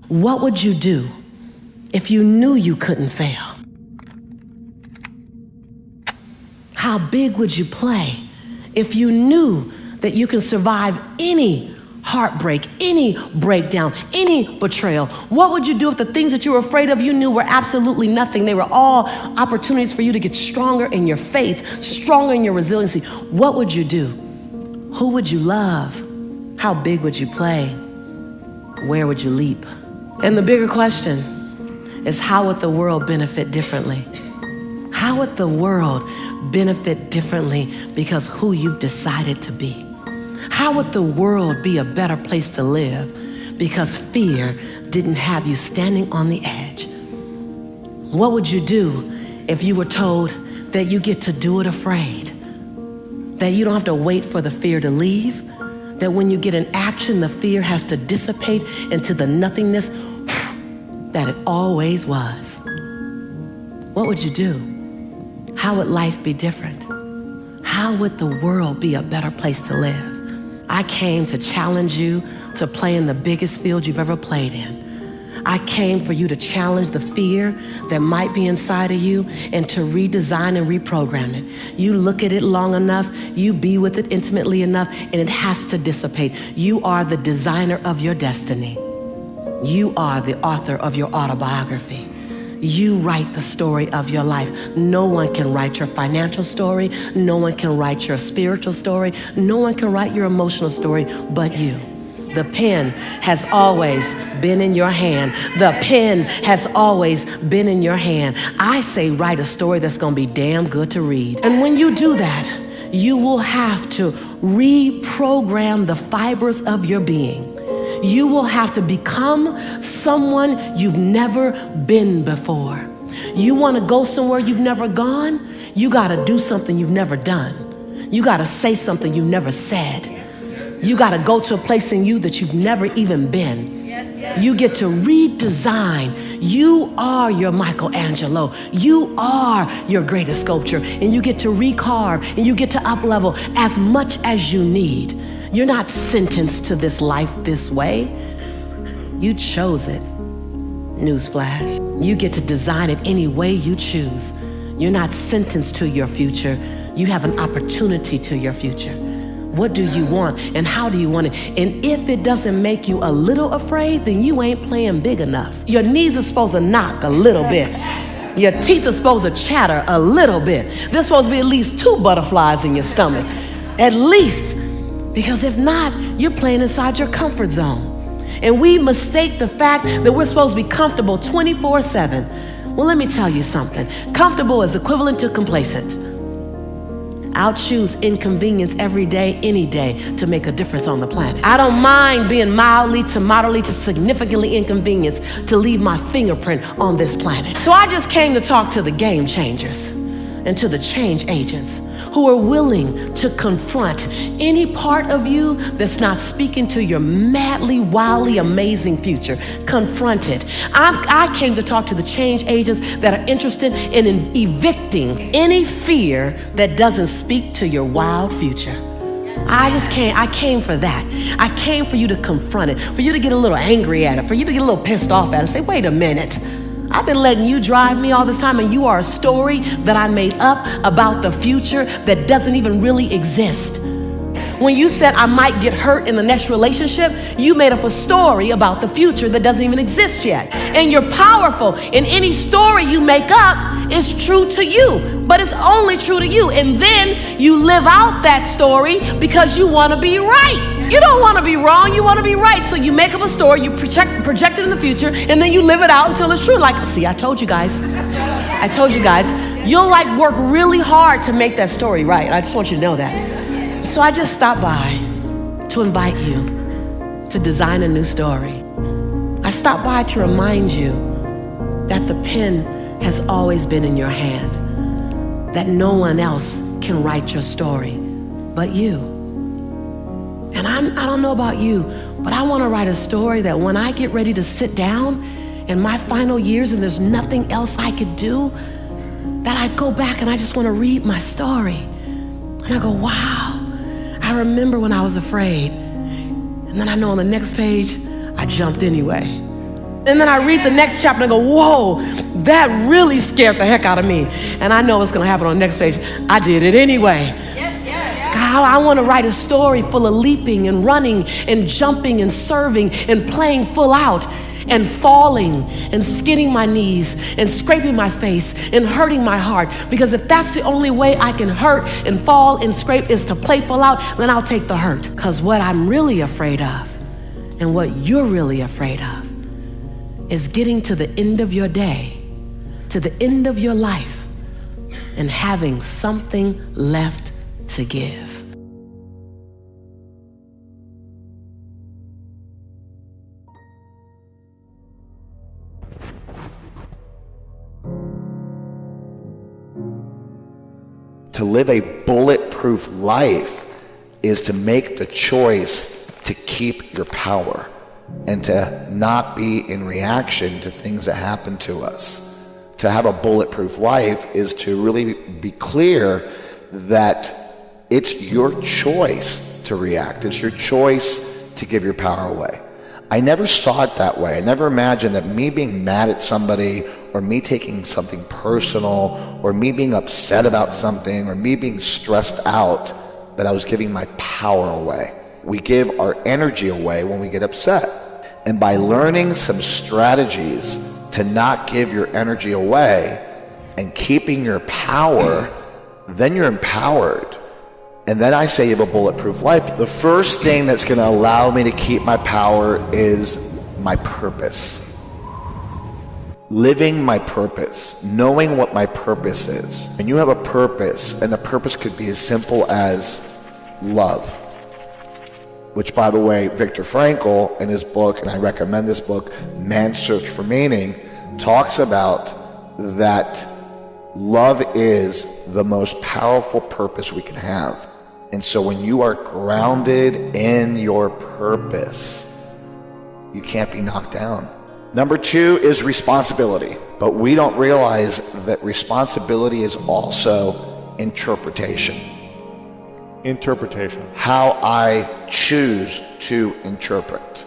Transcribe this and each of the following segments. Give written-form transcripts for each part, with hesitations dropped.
What would you do if you knew you couldn't fail? How big would you play if you knew that you can survive any heartbreak, any breakdown, any betrayal? What would you do if the things that you were afraid of you knew were absolutely nothing? They were all opportunities for you to get stronger in your faith, stronger in your resiliency. What would you do? Who would you love? How big would you play? Where would you leap? And the bigger question is, how would the world benefit differently? How would the world benefit differently because who you've decided to be? How would the world be a better place to live because fear didn't have you standing on the edge? What would you do if you were told that you get to do it afraid? That you don't have to wait for the fear to leave? That when you get in action, the fear has to dissipate into the nothingness that it always was? What would you do? How would life be different? How would the world be a better place to live? I came to challenge you to play in the biggest field you've ever played in. I came for you to challenge the fear that might be inside of you and to redesign and reprogram it. You look at it long enough, you be with it intimately enough, and it has to dissipate. You are the designer of your destiny. You are the author of your autobiography. You write the story of your life. No one can write your financial story. No one can write your spiritual story. No one can write your emotional story but you. The pen has always been in your hand. The pen has always been in your hand. I say write a story that's going to be damn good to read. And when you do that, you will have to reprogram the fibers of your being. You will have to become someone you've never been before. You want to go somewhere you've never gone? You got to do something you've never done. You got to say something you've never said. You got to go to a place in you that you've never even been. You get to redesign. You are your Michelangelo. You are your greatest sculpture. And you get to recarve and you get to up-level as much as you need. You're not sentenced to this life this way. You chose it. Newsflash. You get to design it any way you choose. You're not sentenced to your future. You have an opportunity to your future. What do you want and how do you want it? And if it doesn't make you a little afraid, then you ain't playing big enough. Your knees are supposed to knock a little bit. Your teeth are supposed to chatter a little bit. There's supposed to be at least 2 butterflies in your stomach. At least. Because if not, you're playing inside your comfort zone. And we mistake the fact that we're supposed to be comfortable 24/7. Well, let me tell you something. Comfortable is equivalent to complacent. I'll choose inconvenience every day, any day, to make a difference on the planet. I don't mind being mildly to moderately to significantly inconvenienced to leave my fingerprint on this planet. So I just came to talk to the game changers and to the change agents who are willing to confront any part of you that's not speaking to your madly, wildly amazing future. Confront it. I came to talk to the change agents that are interested in evicting any fear that doesn't speak to your wild future. I came for that. I came for you to confront it, for you to get a little angry at it, for you to get a little pissed off at it. Say, wait a minute. I've been letting you drive me all this time, and you are a story that I made up about the future that doesn't even really exist. When you said I might get hurt in the next relationship, you made up a story about the future that doesn't even exist yet. And you're powerful, and any story you make up is true to you, but it's only true to you. And then you live out that story because you want to be right. You don't want to be wrong, you want to be right. So you make up a story, you project it in the future, and then you live it out until it's true. Like, see, I told you guys. I told you guys. You'll work really hard to make that story right. I just want you to know that. So I just stopped by to invite you to design a new story. I stopped by to remind you that the pen has always been in your hand, that no one else can write your story but you. And I don't know about you, but I want to write a story that when I get ready to sit down in my final years and there's nothing else I could do, that I go back and I just want to read my story. And I go, wow, I remember when I was afraid. And then I know on the next page, I jumped anyway. And then I read the next chapter and I go, whoa, that really scared the heck out of me. And I know what's going to happen on the next page. I did it anyway. God, I want to write a story full of leaping and running and jumping and serving and playing full out and falling and skinning my knees and scraping my face and hurting my heart. Because if that's the only way I can hurt and fall and scrape is to play full out, then I'll take the hurt. Because what I'm really afraid of and what you're really afraid of is getting to the end of your day, to the end of your life, and having something left to give. To live a bulletproof life is to make the choice to keep your power and to not be in reaction to things that happen to us. To have a bulletproof life is to really be clear that it's your choice to react. It's your choice to give your power away. I never saw it that way. I never imagined that me being mad at somebody or me taking something personal or me being upset about something or me being stressed out, that I was giving my power away. We give our energy away when we get upset. And by learning some strategies to not give your energy away and keeping your power, then you're empowered. And then I say you have a bulletproof life. The first thing that's going to allow me to keep my power is my purpose. Living my purpose, knowing what my purpose is. And you have a purpose, and the purpose could be as simple as love. Which, by the way, Viktor Frankl in his book, and I recommend this book, Man's Search for Meaning, talks about that love is the most powerful purpose we can have. And so when you are grounded in your purpose, you can't be knocked down. Number 2 is responsibility. But we don't realize that responsibility is also interpretation. Interpretation. How I choose to interpret.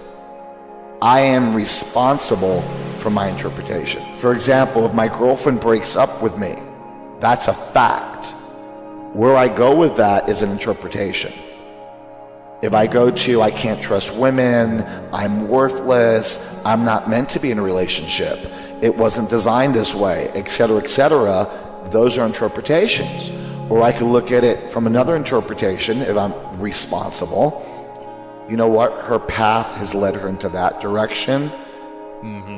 I am responsible for my interpretation. For example, if my girlfriend breaks up with me, that's a fact. Where I go with that is an interpretation. If I go to, I can't trust women, I'm worthless, I'm not meant to be in a relationship, it wasn't designed this way, etc., those are interpretations. Or I could look at it from another interpretation. If I'm responsible, you know what? Her path has led her into that direction.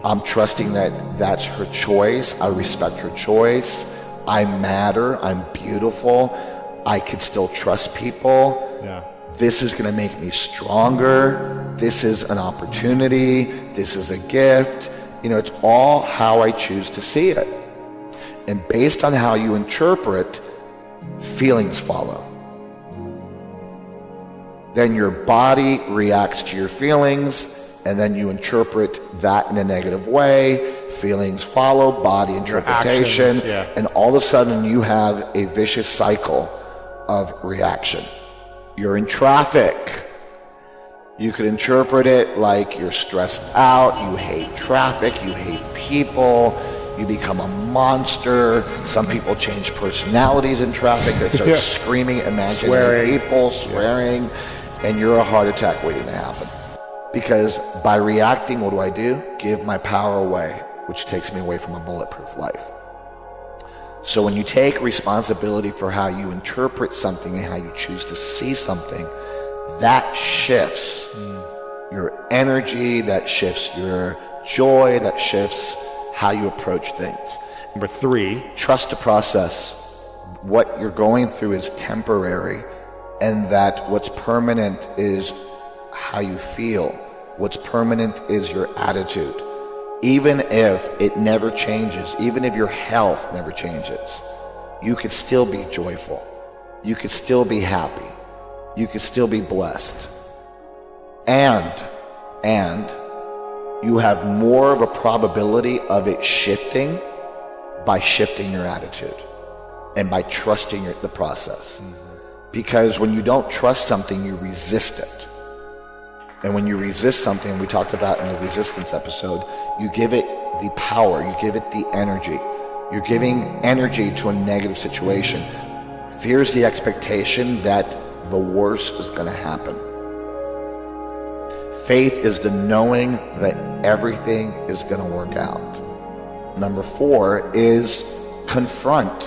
I'm trusting that that's her choice. I respect her choice. I matter. I'm beautiful. I could still trust people. Yeah. This is going to make me stronger. This is an opportunity. This is a gift. You know, it's all how I choose to see it. And based on how you interpret, feelings follow. Then your body reacts to your feelings, and then you interpret that in a negative way. Feelings follow, body interpretation, actions, yeah. And all of a sudden you have a vicious cycle of reaction. You're in traffic. You could interpret it like you're stressed out, you hate traffic, you hate people, you become a monster. Some people change personalities in traffic. They start screaming, imagining people, swearing, and you're a heart attack waiting to happen. Because by reacting, what do? Give my power away, which takes me away from a bulletproof life. So when you take responsibility for how you interpret something and how you choose to see something, that shifts your energy, that shifts your joy, that shifts how you approach things. Number 3, trust the process. What you're going through is temporary, and that what's permanent is how you feel. What's permanent is your attitude. Even if it never changes, even if your health never changes, you could still be joyful. You could still be happy. You could still be blessed. And you have more of a probability of it shifting by shifting your attitude and by trusting the process. Because when you don't trust something, you resist it. And when you resist something, we talked about in the resistance episode, you give it the power, you give it the energy. You're giving energy to a negative situation. Fear is the expectation that the worst is going to happen. Faith is the knowing that everything is going to work out. Number 4 is confront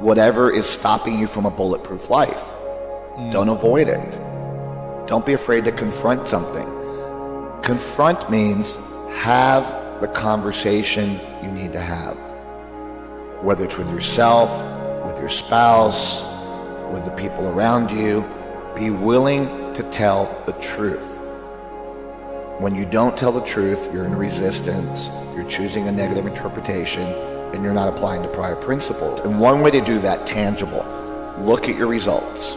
whatever is stopping you from a bulletproof life. Don't avoid it. Don't be afraid to confront something. Confront means have the conversation you need to have. Whether it's with yourself, with your spouse, with the people around you, be willing to tell the truth. When you don't tell the truth, you're in resistance, you're choosing a negative interpretation, and you're not applying the prior principles. And one way to do that, tangible, look at your results.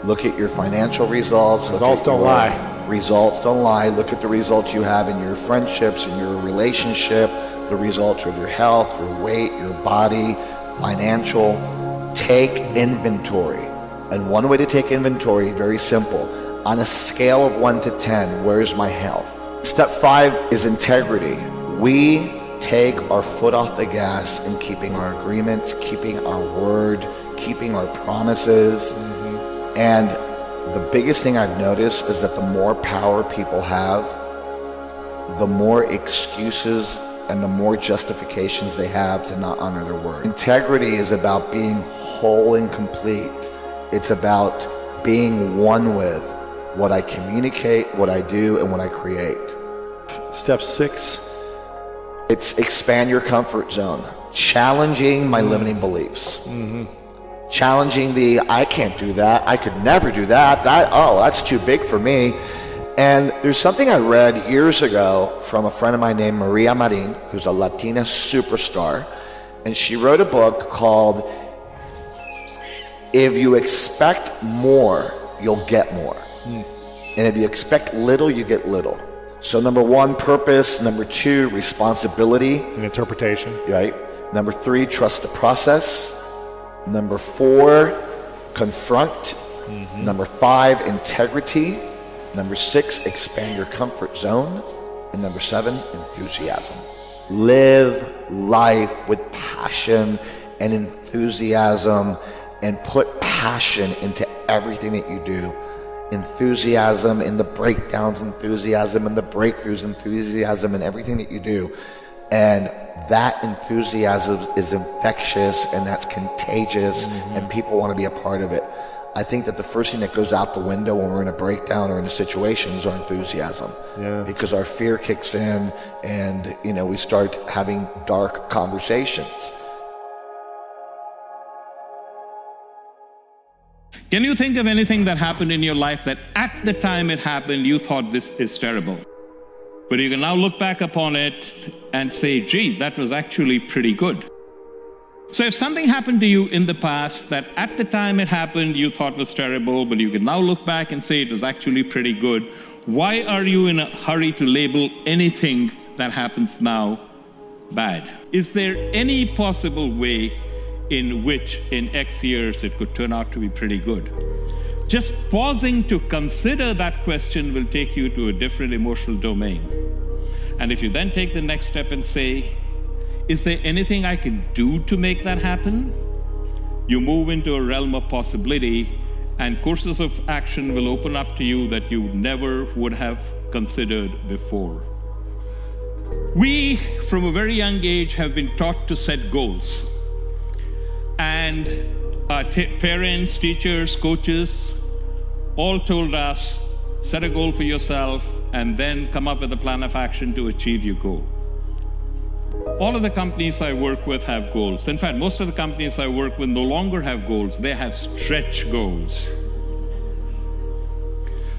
Look at your financial results. Results don't lie. Results don't lie. Look at the results you have in your friendships, in your relationship, the results with your health, your weight, your body, financial. Take inventory. And one way to take inventory, very simple. On a scale of 1 to 10, where's my health? Step 5 is integrity. We take our foot off the gas in keeping our agreements, keeping our word, keeping our promises. And the biggest thing I've noticed is that the more power people have, the more excuses and the more justifications they have to not honor their word. Integrity is about being whole and complete. It's about being one with what I communicate, what I do, and what I create. Step 6. It's expand your comfort zone. Challenging my limiting beliefs. Challenging the, I can't do that, I could never do that, that's too big for me. And there's something I read years ago from a friend of mine named Maria Marin, who's a Latina superstar. And she wrote a book called, If You Expect More, You'll Get More. And if you expect little, you get little. So number 1, purpose. Number 2, responsibility. And interpretation. Right. Number 3, trust the process. Number 4, confront. Number 5, integrity. Number 6, expand your comfort zone. And number 7, enthusiasm. Live life with passion and enthusiasm, and put passion into everything that you do. Enthusiasm in the breakdowns, enthusiasm in the breakthroughs, enthusiasm in everything that you do. And that enthusiasm is infectious, and that's contagious, and people want to be a part of it. I think that the first thing that goes out the window when we're in a breakdown or in a situation is our enthusiasm. Because our fear kicks in, and we start having dark conversations. Can you think of anything that happened in your life that at the time it happened, you thought this is terrible? But you can now look back upon it and say, gee, that was actually pretty good. So if something happened to you in the past that at the time it happened, you thought was terrible, but you can now look back and say it was actually pretty good, why are you in a hurry to label anything that happens now bad? Is there any possible way in which in X years it could turn out to be pretty good? Just pausing to consider that question will take you to a different emotional domain. And if you then take the next step and say, is there anything I can do to make that happen? You move into a realm of possibility, and courses of action will open up to you that you never would have considered before. We, from a very young age, have been taught to set goals. And parents, teachers, coaches, all told us, set a goal for yourself and then come up with a plan of action to achieve your goal. All of the companies I work with have goals. In fact, most of the companies I work with no longer have goals. They have stretch goals.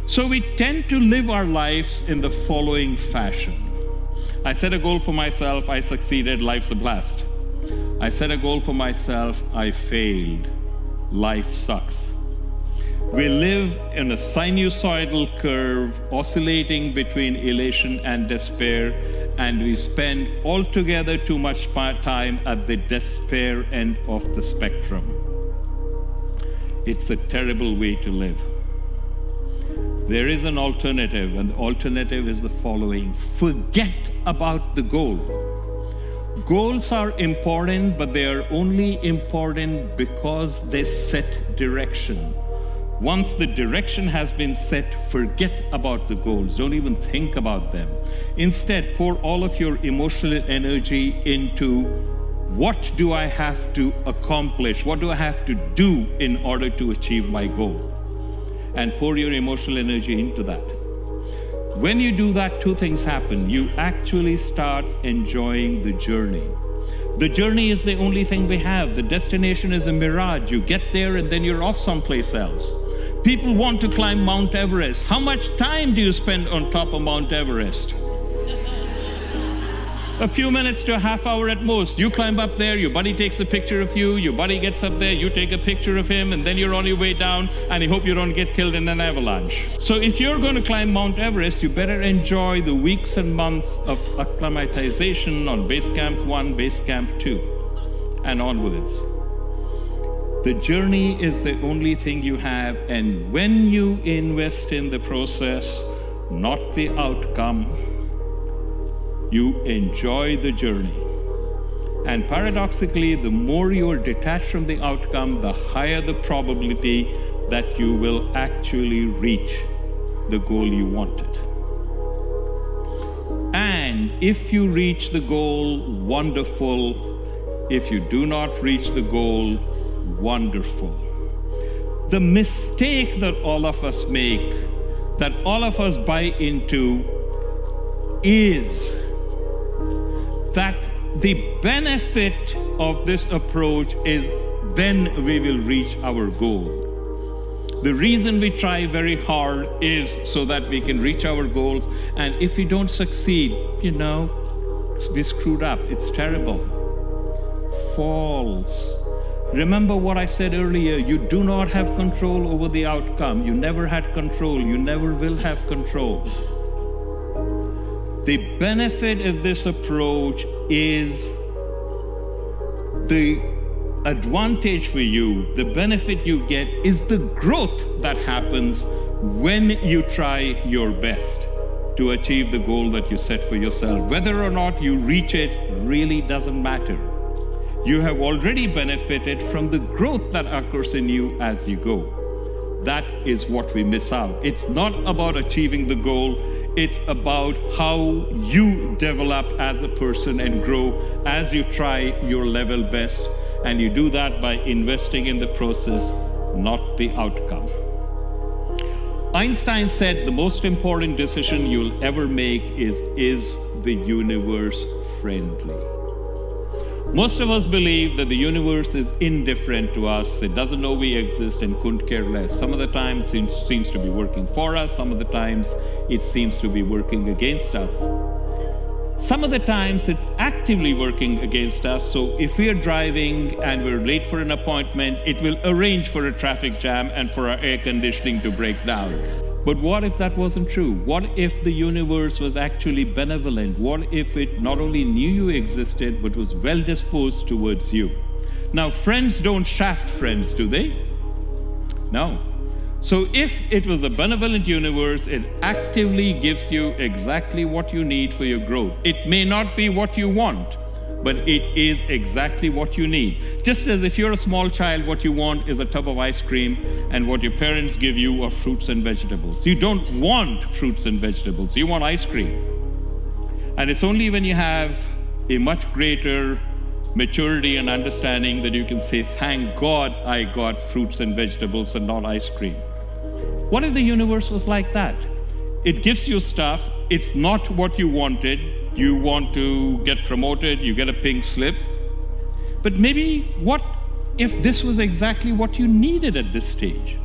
So we tend to live our lives in the following fashion. I set a goal for myself, I succeeded, life's a blast. I set a goal for myself, I failed, life sucks. We live in a sinusoidal curve oscillating between elation and despair, and we spend altogether too much time at the despair end of the spectrum. It's a terrible way to live. There is an alternative, and the alternative is the following: forget about the goal. Goals are important, but they are only important because they set direction. Once the direction has been set, forget about the goals. Don't even think about them. Instead, pour all of your emotional energy into what do I have to accomplish? What do I have to do in order to achieve my goal? And pour your emotional energy into that. When you do that, two things happen. You actually start enjoying the journey. The journey is the only thing we have. The destination is a mirage. You get there and then you're off someplace else. People want to climb Mount Everest. How much time do you spend on top of Mount Everest? A few minutes to a half hour at most. You climb up there, your buddy takes a picture of you, your buddy gets up there, you take a picture of him, and then you're on your way down, and you hope you don't get killed in an avalanche. So if you're going to climb Mount Everest, you better enjoy the weeks and months of acclimatization on Base Camp 1, Base Camp 2, and onwards. The journey is the only thing you have, and when you invest in the process, not the outcome, you enjoy the journey. And paradoxically, the more you are detached from the outcome, the higher the probability that you will actually reach the goal you wanted. And if you reach the goal, wonderful. If you do not reach the goal, wonderful. The mistake that all of us make, that all of us buy into, is that the benefit of this approach is then we will reach our goal. The reason we try very hard is so that we can reach our goals, and if we don't succeed, you know, we screwed up. It's terrible. False. Remember what I said earlier, you do not have control over the outcome. You never had control. You never will have control. The benefit of this approach is the advantage for you, the benefit you get is the growth that happens when you try your best to achieve the goal that you set for yourself. Whether or not you reach it really doesn't matter. You have already benefited from the growth that occurs in you as you go. That is what we miss out. It's not about achieving the goal. It's about how you develop as a person and grow as you try your level best. And you do that by investing in the process, not the outcome. Einstein said the most important decision you'll ever make is the universe friendly? Most of us believe that the universe is indifferent to us. It doesn't know we exist and couldn't care less. Some of the times it seems to be working for us. Some of the times it seems to be working against us. Some of the times it's actively working against us. So if we are driving and we're late for an appointment, it will arrange for a traffic jam and for our air conditioning to break down. But what if that wasn't true? What if the universe was actually benevolent? What if it not only knew you existed, but was well disposed towards you? Now, friends don't shaft friends, do they? No. So if it was a benevolent universe, it actively gives you exactly what you need for your growth. It may not be what you want, but it is exactly what you need. Just as if you're a small child, what you want is a tub of ice cream, and what your parents give you are fruits and vegetables. You don't want fruits and vegetables, you want ice cream. And it's only when you have a much greater maturity and understanding that you can say, thank God I got fruits and vegetables and not ice cream. What if the universe was like that? It gives you stuff, it's not what you wanted. You want to get promoted, you get a pink slip. But maybe what if this was exactly what you needed at this stage?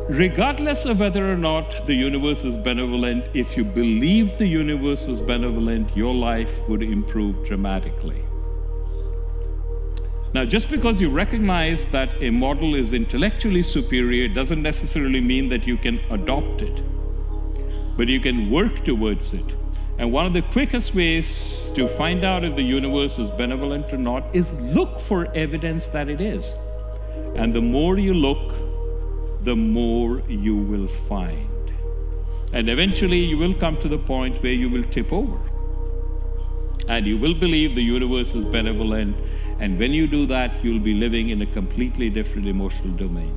Regardless of whether or not the universe is benevolent, if you believed the universe was benevolent, your life would improve dramatically. Now, just because you recognize that a model is intellectually superior doesn't necessarily mean that you can adopt it. But you can work towards it. And one of the quickest ways to find out if the universe is benevolent or not is look for evidence that it is. And the more you look, the more you will find. And eventually you will come to the point where you will tip over. And you will believe the universe is benevolent. And when you do that, you'll be living in a completely different emotional domain.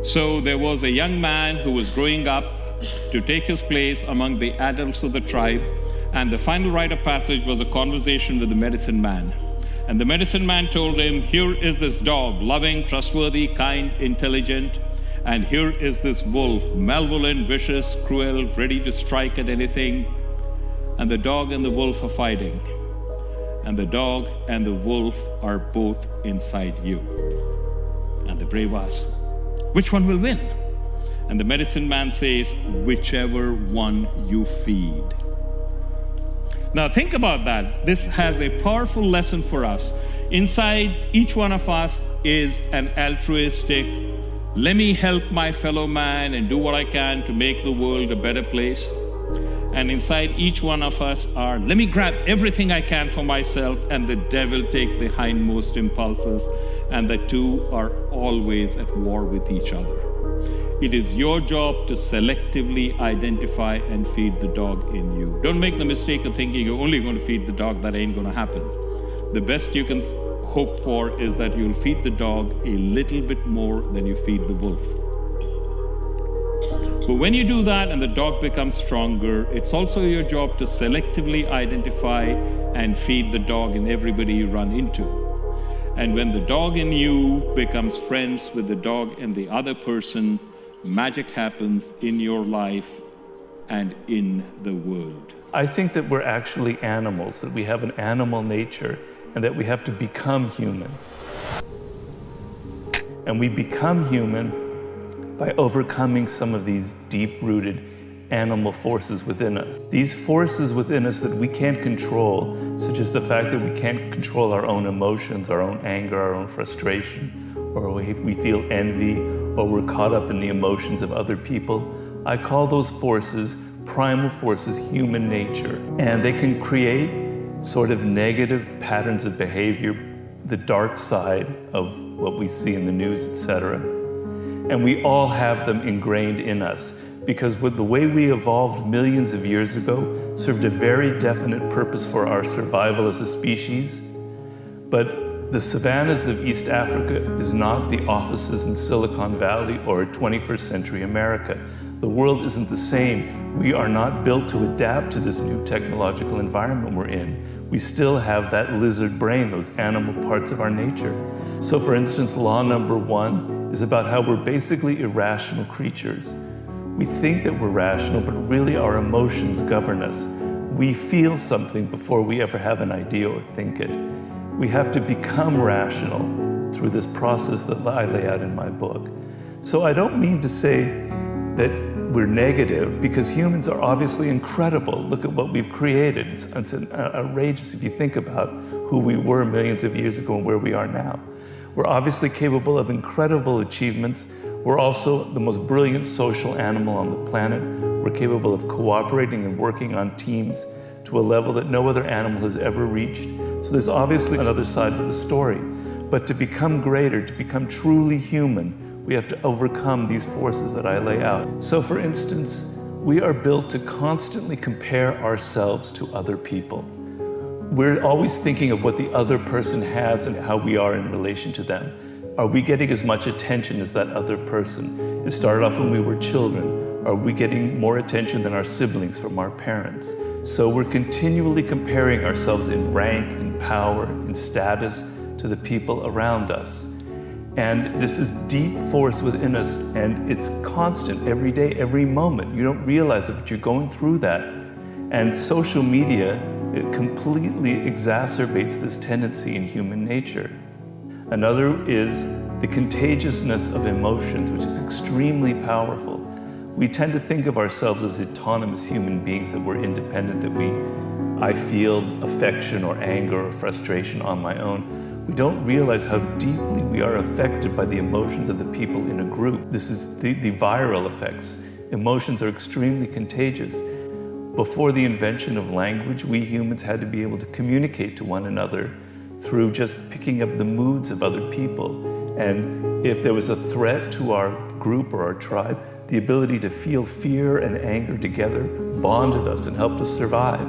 So there was a young man who was growing up to take his place among the adults of the tribe. And the final rite of passage was a conversation with the medicine man. And the medicine man told him, here is this dog, loving, trustworthy, kind, intelligent. And here is this wolf, malevolent, vicious, cruel, ready to strike at anything. And the dog and the wolf are fighting. And the dog and the wolf are both inside you. And the brave asks, which one will win? And the medicine man says, whichever one you feed. Now think about that. This has a powerful lesson for us. Inside each one of us is an altruistic, let me help my fellow man and do what I can to make the world a better place. And inside each one of us are, let me grab everything I can for myself, and the devil take the hindmost impulses, and the two are always at war with each other. It is your job to selectively identify and feed the dog in you. Don't make the mistake of thinking you're only going to feed the dog. That ain't going to happen. The best you can hope for is that you'll feed the dog a little bit more than you feed the wolf. But when you do that and the dog becomes stronger, it's also your job to selectively identify and feed the dog in everybody you run into. And when the dog in you becomes friends with the dog in the other person, magic happens in your life and in the world. I think that we're actually animals, that we have an animal nature, and that we have to become human. And we become human by overcoming some of these deep-rooted animal forces within us. These forces within us that we can't control, such as the fact that we can't control our own emotions, our own anger, our own frustration, or we feel envy, or we're caught up in the emotions of other people. I call those forces, primal forces, human nature. And they can create sort of negative patterns of behavior, the dark side of what we see in the news, etc. And we all have them ingrained in us, because with the way we evolved millions of years ago served a very definite purpose for our survival as a species. But the savannas of East Africa is not the offices in Silicon Valley or 21st century America. The world isn't the same. We are not built to adapt to this new technological environment we're in. We still have that lizard brain, those animal parts of our nature. So for instance, law number 1 is about how we're basically irrational creatures. We think that we're rational, but really our emotions govern us. We feel something before we ever have an idea or think it. We have to become rational through this process that I lay out in my book. So I don't mean to say that we're negative, because humans are obviously incredible. Look at what we've created. It's outrageous if you think about who we were millions of years ago and where we are now. We're obviously capable of incredible achievements. We're also the most brilliant social animal on the planet. We're capable of cooperating and working on teams to a level that no other animal has ever reached. So there's obviously another side to the story. But to become greater, to become truly human, we have to overcome these forces that I lay out. So for instance, we are built to constantly compare ourselves to other people. We're always thinking of what the other person has and how we are in relation to them. Are we getting as much attention as that other person? It started off when we were children. Are we getting more attention than our siblings from our parents? So we're continually comparing ourselves in rank, in power, in status to the people around us. And this is deep force within us, and it's constant every day, every moment. You don't realize it, but you're going through that. And social media, it completely exacerbates this tendency in human nature. Another is the contagiousness of emotions, which is extremely powerful. We tend to think of ourselves as autonomous human beings, that we're independent, that I feel affection or anger or frustration on my own. We don't realize how deeply we are affected by the emotions of the people in a group. This is the viral effects. Emotions are extremely contagious. Before the invention of language, we humans had to be able to communicate to one another through just picking up the moods of other people. And If there was a threat to our group or our tribe, the ability to feel fear and anger together bonded us and helped us survive.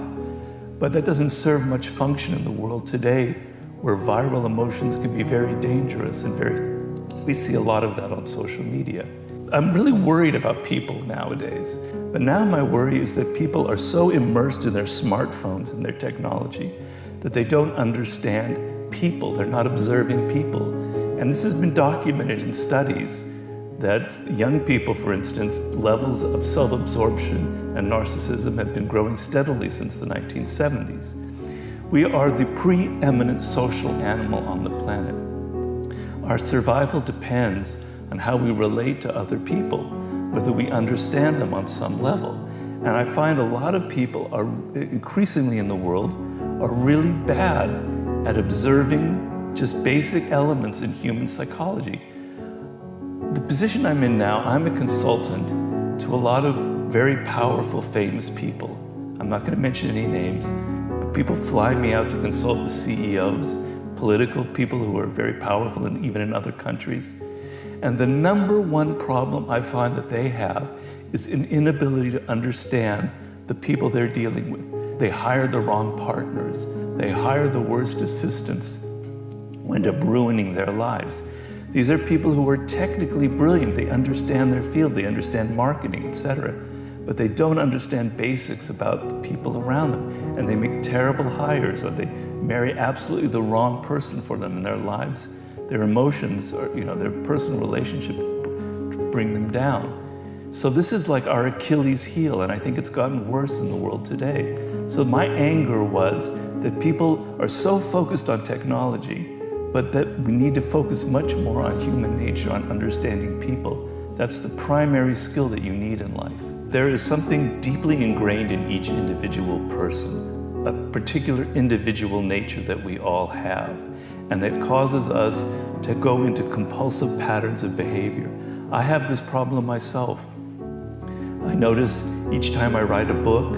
But that doesn't serve much function in the world today, where viral emotions can be very dangerous and we see a lot of that on social media. I'm really worried about people nowadays, but now my worry is that people are so immersed in their smartphones and their technology that they don't understand people. They're not observing people. And this has been documented in studies that young people, for instance, levels of self-absorption and narcissism have been growing steadily since the 1970s. We are the preeminent social animal on the planet. Our survival depends on how we relate to other people, whether we understand them on some level. And I find a lot of people are increasingly in the world are really bad at observing just basic elements in human psychology. The position I'm in now, I'm a consultant to a lot of very powerful, famous people. I'm not going to mention any names, but people fly me out to consult with CEOs, political people who are very powerful and even in other countries. And the number one problem I find that they have is an inability to understand the people they're dealing with. They hire the wrong partners. They hire the worst assistants who end up ruining their lives. These are people who are technically brilliant. They understand their field, they understand marketing, etc. But they don't understand basics about the people around them. And they make terrible hires, or they marry absolutely the wrong person for them in their lives. Their emotions, or their personal relationship bring them down. So this is like our Achilles heel, and I think it's gotten worse in the world today. So my anger was that people are so focused on technology, but that we need to focus much more on human nature, on understanding people. That's the primary skill that you need in life. There is something deeply ingrained in each individual person, a particular individual nature that we all have, and that causes us to go into compulsive patterns of behavior. I have this problem myself. I notice each time I write a book,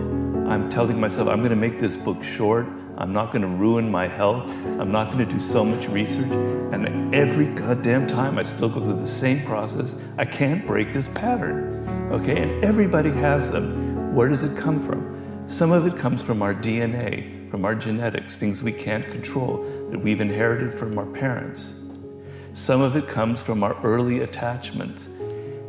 I'm telling myself, I'm going to make this book short. I'm not going to ruin my health. I'm not going to do so much research. And every goddamn time I still go through the same process. I can't break this pattern. Okay? And everybody has them. Where does it come from? Some of it comes from our DNA, from our genetics, things we can't control that we've inherited from our parents. Some of it comes from our early attachments.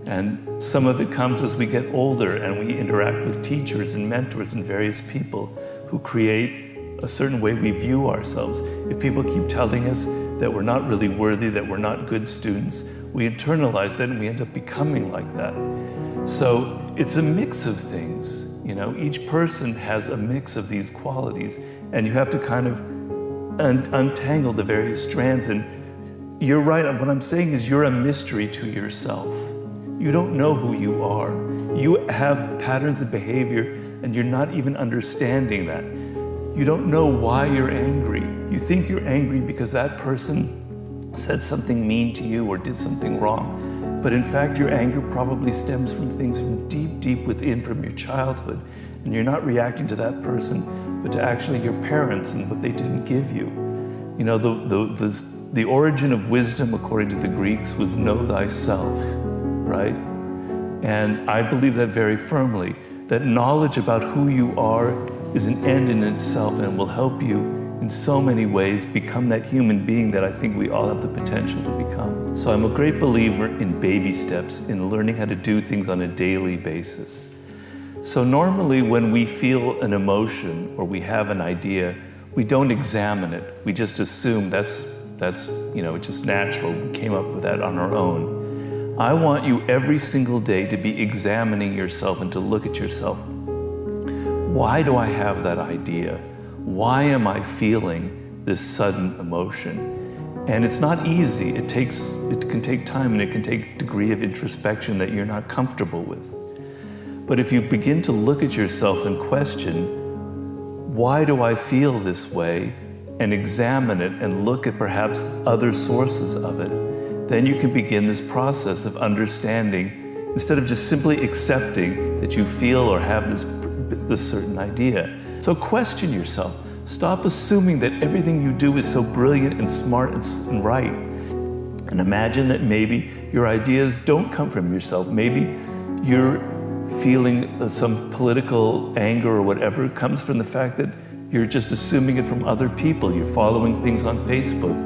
And some of it comes as we get older and we interact with teachers and mentors and various people who create a certain way we view ourselves. If people keep telling us that we're not really worthy, that we're not good students, we internalize that and we end up becoming like that. So it's a mix of things. Each person has a mix of these qualities, and you have to kind of untangle the various strands. And you're right, what I'm saying is you're a mystery to yourself. You don't know who you are. You have patterns of behavior and you're not even understanding that. You don't know why you're angry. You think you're angry because that person said something mean to you or did something wrong. But in fact, your anger probably stems from things from deep, deep within, from your childhood. And you're not reacting to that person, but to actually your parents and what they didn't give you. The origin of wisdom, according to the Greeks, was know thyself, right? And I believe that very firmly, that knowledge about who you are is an end in itself and will help you in so many ways become that human being that I think we all have the potential to become. So I'm a great believer in baby steps, in learning how to do things on a daily basis. So normally when we feel an emotion or we have an idea, we don't examine it. We just assume that's it's just natural. We came up with that on our own. I want you every single day to be examining yourself and to look at yourself. Why do I have that idea? Why am I feeling this sudden emotion? And it's not easy. It can take time and it can take a degree of introspection that you're not comfortable with. But if you begin to look at yourself and question, why do I feel this way? And examine it and look at perhaps other sources of it, then you can begin this process of understanding, instead of just simply accepting that you feel or have this certain idea. So question yourself. Stop assuming that everything you do is so brilliant and smart and right. And imagine that maybe your ideas don't come from yourself. Maybe you're feeling some political anger or whatever comes from the fact that you're just assuming it from other people. You're following things on Facebook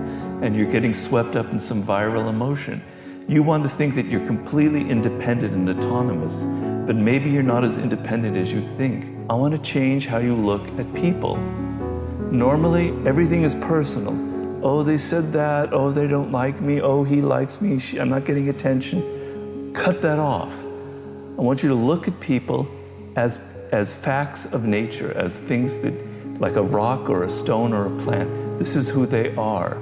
and you're getting swept up in some viral emotion. You want to think that you're completely independent and autonomous, but maybe you're not as independent as you think. I want to change how you look at people. Normally, everything is personal. Oh, they said that. Oh, they don't like me. Oh, he likes me. I'm not getting attention. Cut that off. I want you to look at people as facts of nature, as things that, like a rock or a stone or a plant. This is who they are.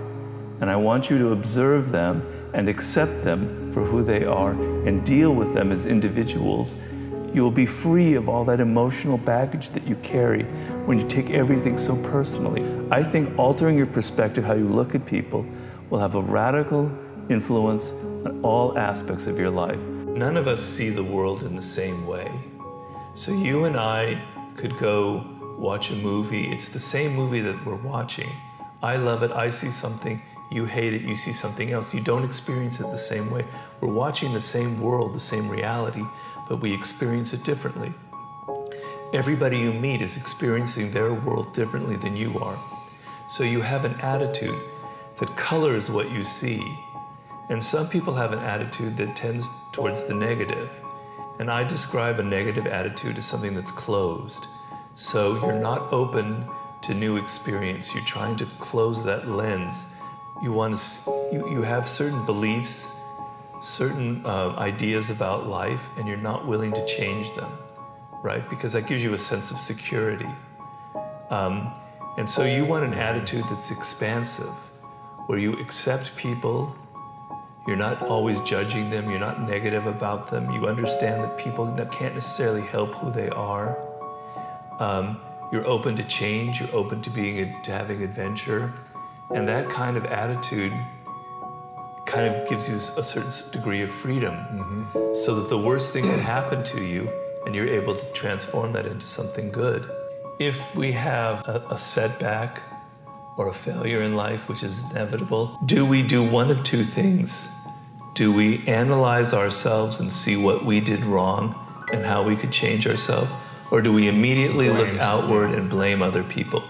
And I want you to observe them and accept them for who they are and deal with them as individuals. You will be free of all that emotional baggage that you carry when you take everything so personally. I think altering your perspective, how you look at people, will have a radical influence on all aspects of your life. None of us see the world in the same way. So you and I could go watch a movie. It's the same movie that we're watching. I love it, I see something, you hate it, you see something else. You don't experience it the same way. We're watching the same world, the same reality, but we experience it differently. Everybody you meet is experiencing their world differently than you are. So you have an attitude that colors what you see. And some people have an attitude that tends towards the negative. And I describe a negative attitude as something that's closed. So you're not open to new experience. You're trying to close that lens. You have certain beliefs, certain ideas about life, and you're not willing to change them, right? Because that gives you a sense of security. And so you want an attitude that's expansive, where you accept people, you're not always judging them, you're not negative about them, you understand that people can't necessarily help who they are. You're open to change, you're open to having adventure, and that kind of attitude kind of gives you a certain degree of freedom, so that the worst thing can happen to you and you're able to transform that into something good. If we have a setback or a failure in life, which is inevitable, do we do one of two things? Do we analyze ourselves and see what we did wrong and how we could change ourselves? Or do we immediately look outward and blame other people?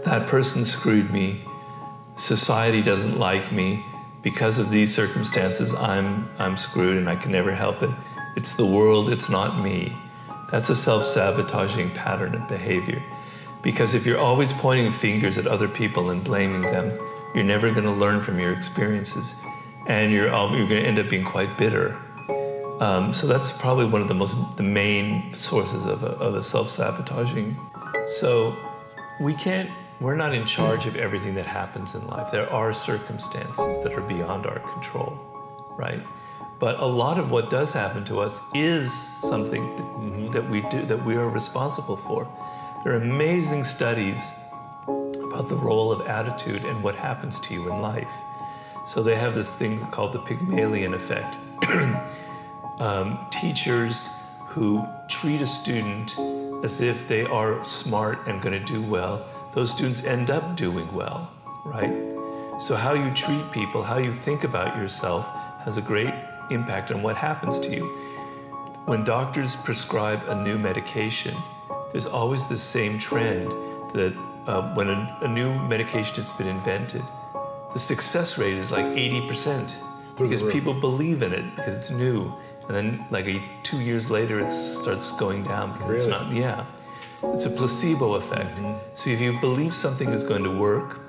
That person screwed me. Society doesn't like me. Because of these circumstances, I'm screwed and I can never help it. It's the world, it's not me. That's a self-sabotaging pattern of behavior. Because if you're always pointing fingers at other people and blaming them, you're never going to learn from your experiences. And you're going to end up being quite bitter. So that's probably one of the main sources of a self-sabotaging. So we're not in charge of everything that happens in life. There are circumstances that are beyond our control, right? But a lot of what does happen to us is something that we do, that we are responsible for. There are amazing studies about the role of attitude and what happens to you in life. So they have this thing called the Pygmalion effect. Teachers who treat a student as if they are smart and going to do well, those students end up doing well, right? So how you treat people, how you think about yourself has a great impact on what happens to you. When doctors prescribe a new medication, there's always the same trend that when a new medication has been invented, the success rate is like 80% because people believe in it because it's new. And then like 2 years later, it starts going down because it's not, It's a placebo effect. So if you believe something is going to work,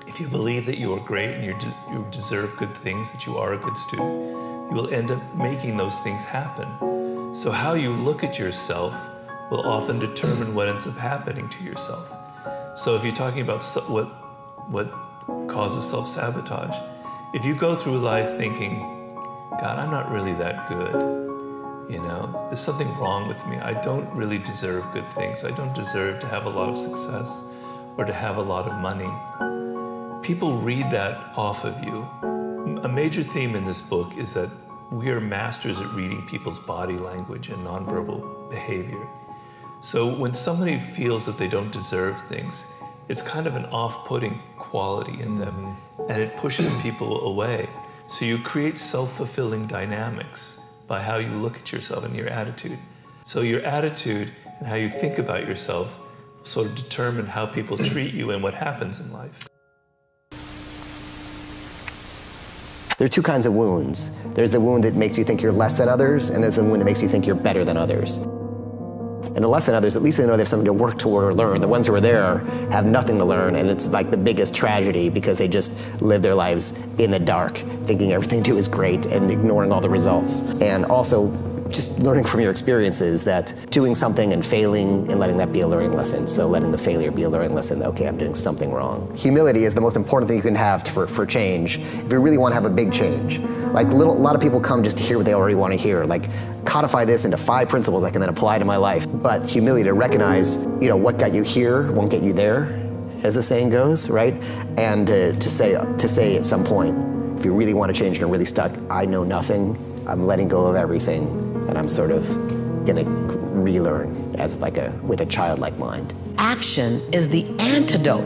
if you believe that you are great and you deserve good things, that you are a good student, you will end up making those things happen. So how you look at yourself will often determine what ends up happening to yourself. So if you're talking about what causes self-sabotage, if you go through life thinking, God, I'm not really that good, there's something wrong with me. I don't really deserve good things. I don't deserve to have a lot of success or to have a lot of money. People read that off of you. A major theme in this book is that we are masters at reading people's body language and nonverbal behavior. So when somebody feels that they don't deserve things, it's kind of an off-putting quality in them, and it pushes people away. So you create self-fulfilling dynamics by how you look at yourself and your attitude. So your attitude and how you think about yourself sort of determine how people treat you and what happens in life. There are two kinds of wounds. There's the wound that makes you think you're less than others, and there's the wound that makes you think you're better than others. And the less than others, at least they know they have something to work toward or learn. The ones who are there have nothing to learn, and it's like the biggest tragedy because they just live their lives in the dark, thinking everything they do is great and ignoring all the results. And also, just learning from your experiences that doing something and failing and letting that be a learning lesson. So letting the failure be a learning lesson. Okay, I'm doing something wrong. Humility is the most important thing you can have for change. If you really want to have a big change. Like a lot of people come just to hear what they already want to hear. Like codify this into 5 principles I can then apply to my life. But humility to recognize, what got you here won't get you there, as the saying goes, right? And to say at some point, if you really want to change and are really stuck, I know nothing. I'm letting go of everything. And I'm sort of gonna relearn as with a childlike mind. Action is the antidote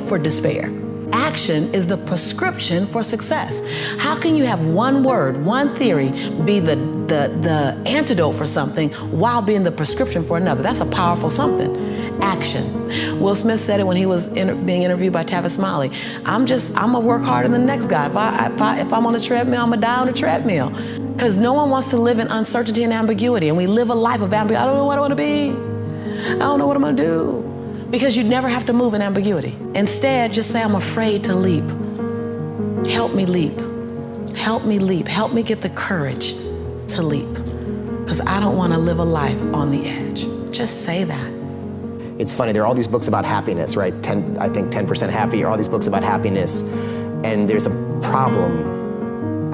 for despair. Action is the prescription for success. How can you have one word, one theory be the antidote for something while being the prescription for another? That's a powerful something. Action. Will Smith said it when he was being interviewed by Tavis Smiley. I'm gonna work harder than the next guy. If I'm on a treadmill, I'm gonna die on a treadmill. Because no one wants to live in uncertainty and ambiguity, and we live a life of ambiguity. I don't know what I want to be. I don't know what I'm gonna do. Because you never have to move in ambiguity. Instead, just say, I'm afraid to leap. Help me leap. Help me leap. Help me get the courage to leap. Because I don't want to live a life on the edge. Just say that. It's funny, there are all these books about happiness, right? I think 10% Happy, or all these books about happiness. And there's a problem,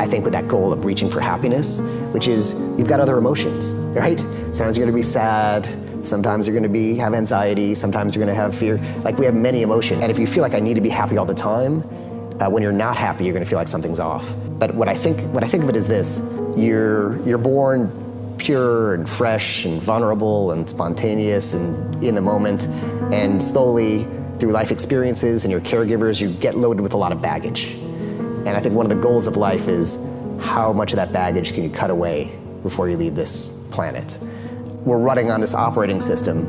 I think, with that goal of reaching for happiness, which is you've got other emotions, right? Sometimes you're gonna be sad, sometimes you're gonna have anxiety, sometimes you're gonna have fear. Like we have many emotions. And if you feel like I need to be happy all the time, when you're not happy, you're gonna feel like something's off. But what I think of it is this: you're born pure and fresh and vulnerable and spontaneous and in the moment, and slowly through life experiences and your caregivers, you get loaded with a lot of baggage. And I think one of the goals of life is how much of that baggage can you cut away before you leave this planet. We're running on this operating system,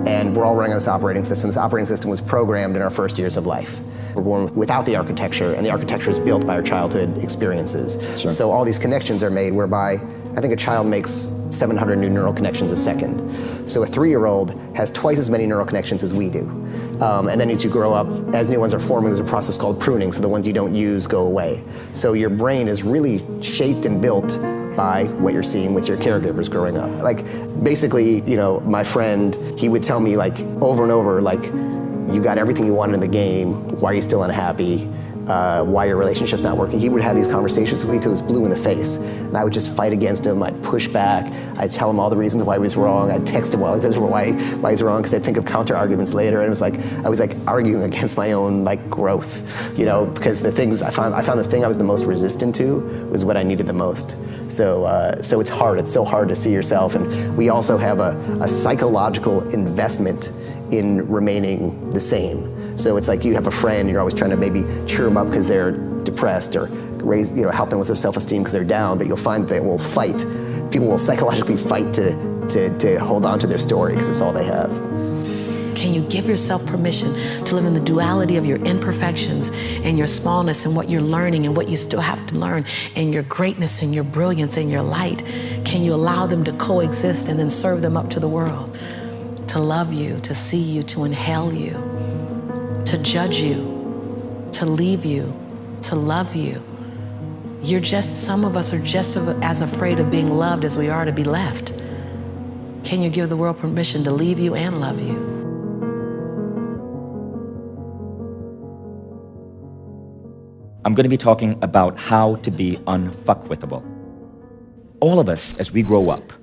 and we're all running on this operating system. This operating system was programmed in our first years of life. We're born without the architecture, and the architecture is built by our childhood experiences. Sure. So all these connections are made whereby I think a child makes 700 new neural connections a second. So a 3-year-old has twice as many neural connections as we do. And then as you grow up, as new ones are forming, there's a process called pruning, so the ones you don't use go away. So your brain is really shaped and built by what you're seeing with your caregivers growing up. Like, basically, my friend, he would tell me over and over, you got everything you wanted in the game, why are you still unhappy? Why your relationship's not working. He would have these conversations with me till he was blue in the face. And I would just fight against him. I'd push back. I'd tell him all the reasons why he was wrong. I'd text him why he's wrong, because I'd think of counter arguments later. And it was I was arguing against my own growth, because the things I found the thing I was the most resistant to was what I needed the most. So it's hard. It's so hard to see yourself. And we also have a psychological investment in remaining the same. So it's like you have a friend, you're always trying to maybe cheer them up because they're depressed, or help them with their self-esteem because they're down, but you'll find they will fight. People will psychologically fight to hold on to their story because it's all they have. Can you give yourself permission to live in the duality of your imperfections and your smallness and what you're learning and what you still have to learn, and your greatness and your brilliance and your light? Can you allow them to coexist and then serve them up to the world? To love you, to see you, to inhale you, to judge you, to leave you, to love you. Some of us are just as afraid of being loved as we are to be left. Can you give the world permission to leave you and love you? I'm going to be talking about how to be unfuckwithable. All of us, as we grow up,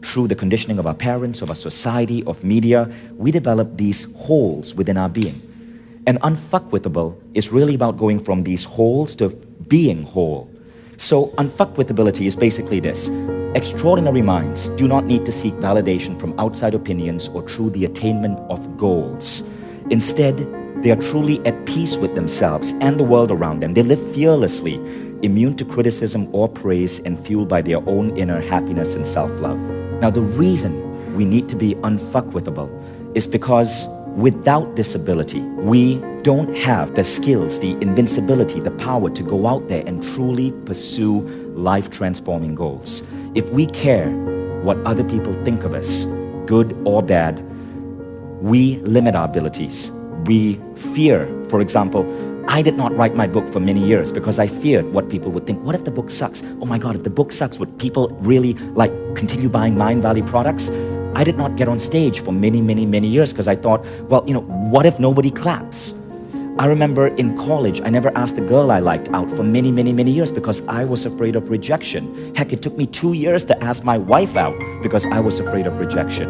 through the conditioning of our parents, of our society, of media, we develop these holes within our being. And unfuckwithable is really about going from these holes to being whole. So unfuckwithability is basically this: extraordinary minds do not need to seek validation from outside opinions or through the attainment of goals. Instead, They are truly at peace with themselves and the world around them. They live fearlessly, immune to criticism or praise, and fueled by their own inner happiness and self-love. Now, the reason we need to be unfuckwithable is because without this ability, we don't have the skills, the invincibility, the power to go out there and truly pursue life-transforming goals. If we care what other people think of us, good or bad, we limit our abilities. We fear, for example, I did not write my book for many years because I feared what people would think. What if the book sucks? Oh my God, if the book sucks, would people really continue buying Mind Valley products? I did not get on stage for many years because I thought, well, what if nobody claps? I remember in college, I never asked a girl I liked out for many years because I was afraid of rejection. Heck, it took me 2 years to ask my wife out because I was afraid of rejection.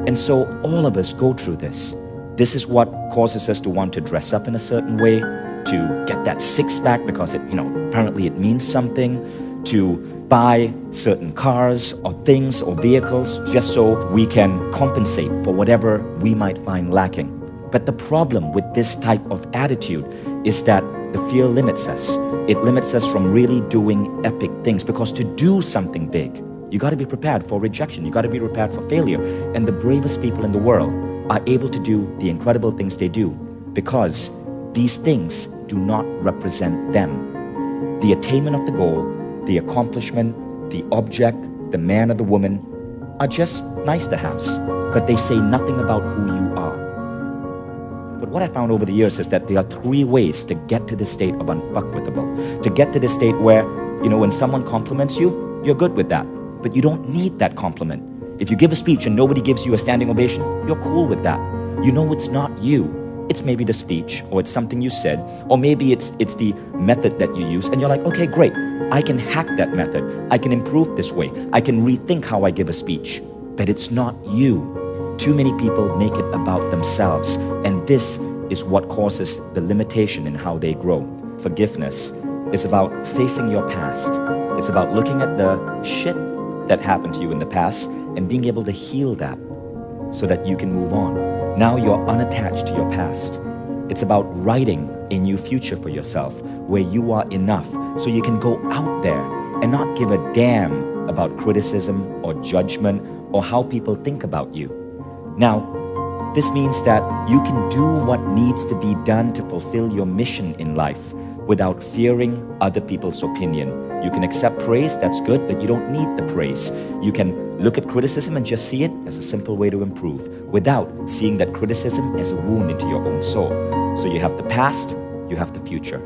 And so all of us go through this. This is what causes us to want to dress up in a certain way, to get that six-pack because apparently it means something, to buy certain cars or things or vehicles just so we can compensate for whatever we might find lacking. But the problem with this type of attitude is that the fear limits us. It limits us from really doing epic things, because to do something big, you got to be prepared for rejection. You got to be prepared for failure. And the bravest people in the world are able to do the incredible things they do because these things do not represent them. The attainment of the goal, the accomplishment, the object, the man or the woman are just nice to haves, but they say nothing about who you are. But what I found over the years is that there are 3 ways to get to this state of unfuckwithable. To get to this state where, when someone compliments you, you're good with that, but you don't need that compliment. If you give a speech and nobody gives you a standing ovation, you're cool with that. It's not you. It's maybe the speech, or it's something you said, or maybe it's the method that you use, and you're like, okay, great. I can hack that method. I can improve this way. I can rethink how I give a speech. But it's not you. Too many people make it about themselves, and this is what causes the limitation in how they grow. Forgiveness is about facing your past. It's about looking at the shit that happened to you in the past and being able to heal that so that you can move on. Now you're unattached to your past. It's about writing a new future for yourself where you are enough so you can go out there and not give a damn about criticism or judgment or how people think about you. Now, this means that you can do what needs to be done to fulfill your mission in life without fearing other people's opinion. You can accept praise, that's good, but you don't need the praise. You can look at criticism and just see it as a simple way to improve without seeing that criticism as a wound into your own soul. So you have the past, you have the future.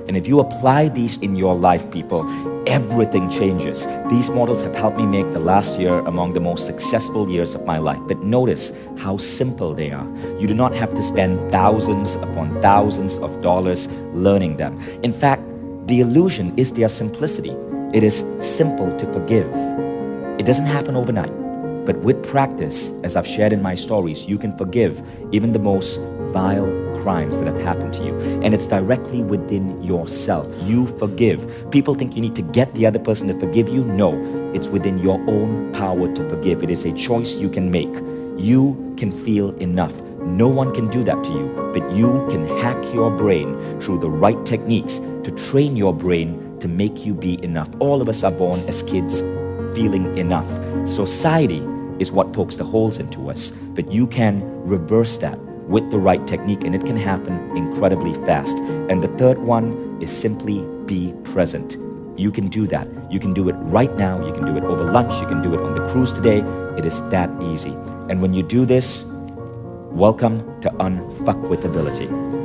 And if you apply these in your life, people, everything changes. These models have helped me make the last year among the most successful years of my life. But notice how simple they are. You do not have to spend thousands upon thousands of dollars learning them. In fact, the illusion is their simplicity. It is simple to forgive. It doesn't happen overnight. But with practice, as I've shared in my stories, you can forgive even the most vile crimes that have happened to you. And it's directly within yourself. You forgive. People think you need to get the other person to forgive you. No, it's within your own power to forgive. It is a choice you can make. You can feel enough. No one can do that to you, but you can hack your brain through the right techniques to train your brain to make you be enough. All of us are born as kids feeling enough. Society is what pokes the holes into us, but you can reverse that with the right technique, and it can happen incredibly fast. And the third one is simply be present. You can do that. You can do it right now. You can do it over lunch. You can do it on the cruise today. It is that easy. And when you do this, welcome to unfuckwithability.